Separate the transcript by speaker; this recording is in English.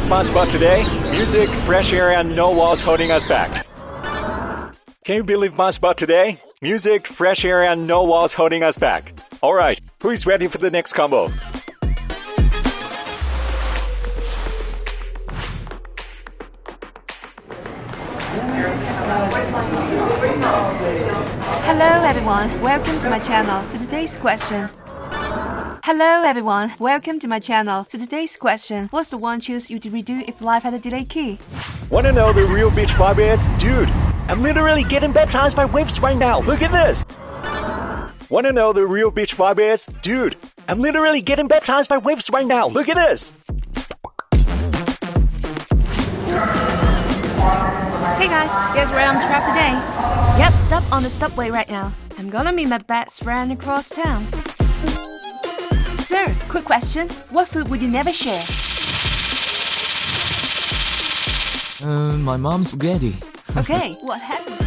Speaker 1: my spot today? Music, fresh air, and no walls holding us back. Can you believe my spot today? Music, fresh air, and no walls holding us back. Alright, who is ready for the next combo?
Speaker 2: Hello everyone, welcome to my channel. To today's question. Hello everyone, welcome to my channel. To today's question, what's the one choose you to redo if life had a delay key?
Speaker 1: Wanna know the real beach vibe is? Dude, I'm literally getting baptized by waves right now. Look at this. Wanna know the real beach vibe is? Dude, I'm literally getting baptized by waves right now. Look at this.
Speaker 2: Hey guys, guess where I'm trapped today? Yep, stop on the subway right now. I'm gonna meet my best friend across town. Sir, quick question. What food would you never share?
Speaker 3: My mom's spaghetti.
Speaker 2: Okay, what happened?